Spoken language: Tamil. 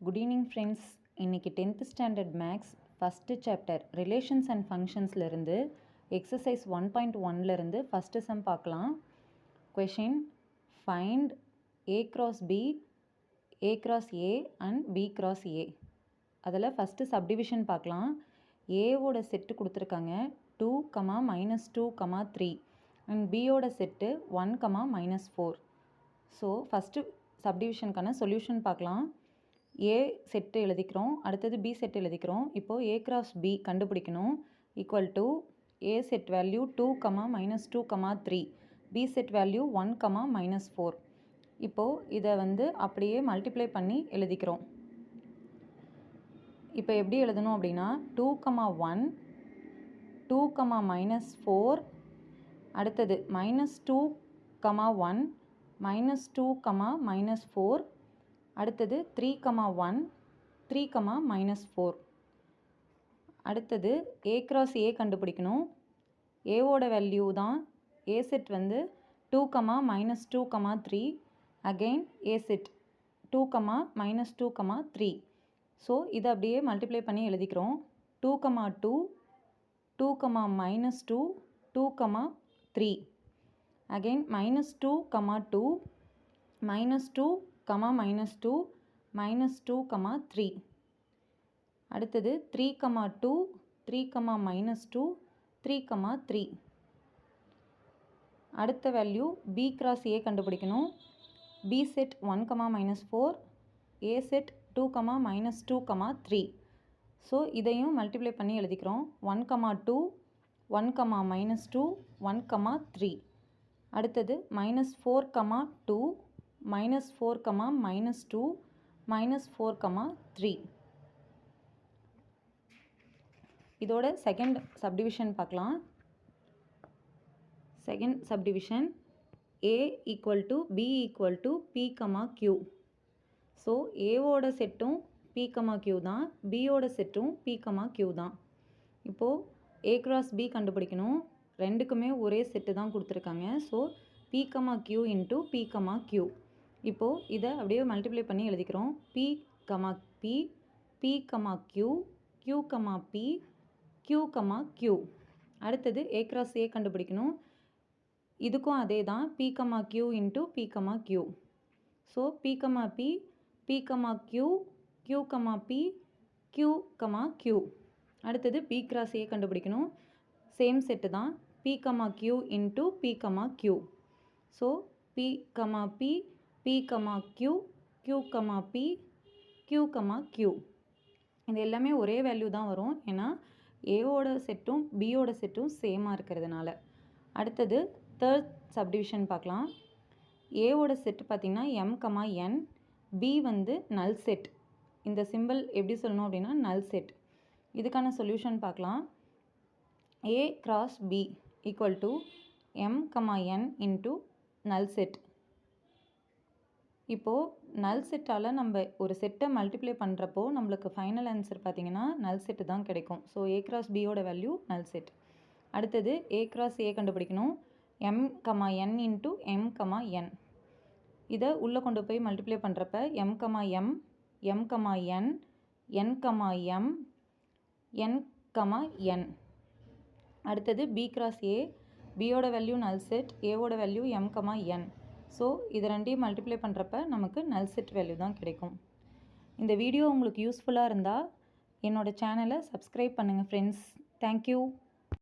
Good evening friends. இன்றைக்கி 10th standard maths first chapter relations and ஃபங்க்ஷன்ஸ்லேருந்து எக்ஸசைஸ் 1.1லேருந்து ஃபஸ்ட்டு சம் பார்க்கலாம். Question find A cross B, A cross A and B cross A. அதில் ஃபஸ்ட்டு சப்டிவிஷன் பார்க்கலாம். ஏவோட செட்டு கொடுத்துருக்காங்க 2, -2, 3 அண்ட் பியோட செட்டு 1, -4. ஸோ ஃபஸ்ட்டு சப்டிவிஷனுக்கான சொல்யூஷன் பார்க்கலாம். ஏ செட்டு எழுதிக்கிறோம், அடுத்தது பி செட்டு எழுதிக்கிறோம். இப்போது ஏ கிராஸ் பி கண்டுபிடிக்கணும். Equal to A set value 2, -2, 3, B set value 1, -4. இப்போது இதை அப்படியே மல்டிப்ளை பண்ணி எழுதிக்கிறோம். இப்போ எப்படி எழுதணும் அப்படின்னா 2, 1, 2, -4, அடுத்தது -2, 1, -2, -4, அடுத்தது 3, 1, 3, -4. அடுத்தது ஏ கிராஸ் ஏ கண்டுபிடிக்கணும். ஏவோட வேல்யூ தான் ஏ செட் 2, -2, 3, அகெயின் ஏ செட் 2, -2, 3. ஸோ இதை அப்படியே மல்டிப்ளை பண்ணி எழுதிக்கிறோம். 2, 2, 2, -2, 2, 3, அகெயின் -2, 2, -2, -2, -2, 3. அடுத்தது 3, 2, 3, -2, 3, 3. அடுத்த வேல்யூ பி கிராஸ் ஏ கண்டுபிடிக்கணும். பி செட் 1, -4, ஏ செட் 2, -2, 3. ஸோ இதையும் மல்டிப்ளை பண்ணி எழுதிக்கிறோம். 1, 2, 1, -2, 1, 3. அடுத்தது -4, 2, -4, -2, -4, 3. இதோட செகண்ட் சப்டிவிஷன் பார்க்கலாம். Second subdivision A = B = P, Q. So ஏவோட செட்டும் P, Q தான், பியோட செட்டும் P, Q தான். இப்போது A கிராஸ் B கண்டுபிடிக்கணும். ரெண்டுக்குமே ஒரே செட்டு தான் கொடுத்துருக்காங்க. So P, Q × P, Q. இப்போது இதை அப்படியே மல்டிப்ளை பண்ணி எழுதிக்கிறோம். P, P, P, Q, Q, P, Q, Q. அடுத்தது A கிராஸ் A கண்டுபிடிக்கணும். இதுக்கும் அதே தான் P, Q × P, Q. So P, P, P, Q, Q, P, Q, Q. அடுத்தது B கிராஸ் A கண்டுபிடிக்கணும். சேம் செட்டு தான் P, Q × P, Q. So P, P, P, Q, Q, P, Q, Q. இது எல்லாமே ஒரே வேல்யூ தான் வரும், ஏன்னா ஏவோட செட்டும் பியோட செட்டும் சேமாக இருக்கிறதுனால. அடுத்தது தேர்ட் சப்டிவிஷன் பார்க்கலாம். ஏவோட செட்டு பார்த்திங்கன்னா M, N, B நல் செட். இந்த சிம்பிள் எப்படி சொல்லணும் அப்படின்னா நல் செட். இதுக்கான சொல்யூஷன் பார்க்கலாம். A cross B = M, N × நல் செட். இப்போது நல் செட்டால் நம்ம ஒரு செட்டை மல்டிப்ளை பண்ணுறப்போ நம்மளுக்கு ஃபைனல் ஆன்சர் பார்த்திங்கன்னா நல் செட்டு தான் கிடைக்கும். ஸோ A கிராஸ் பியோட வேல்யூ நல் செட். அடுத்தது A கிராஸ் A கண்டுபிடிக்கணும். M, N × M, N. இதை உள்ளே கொண்டு போய் மல்டிப்ளை பண்ணுறப்ப M, M, M, N, N, M, N, N. அடுத்தது B கிராஸ் A, பியோட வேல்யூ நல் செட், ஏவோட வேல்யூ M, N. ஸோ இது ரெண்டையும் மல்டிப்ளை பண்ணுறப்ப நமக்கு நல் செட் வேல்யூ தான் கிடைக்கும். இந்த வீடியோ உங்களுக்கு யூஸ்ஃபுல்லாக இருந்தால் என்னோடய சேனலை சப்ஸ்கிரைப் பண்ணுங்கள் ஃப்ரெண்ட்ஸ். தேங்க்யூ.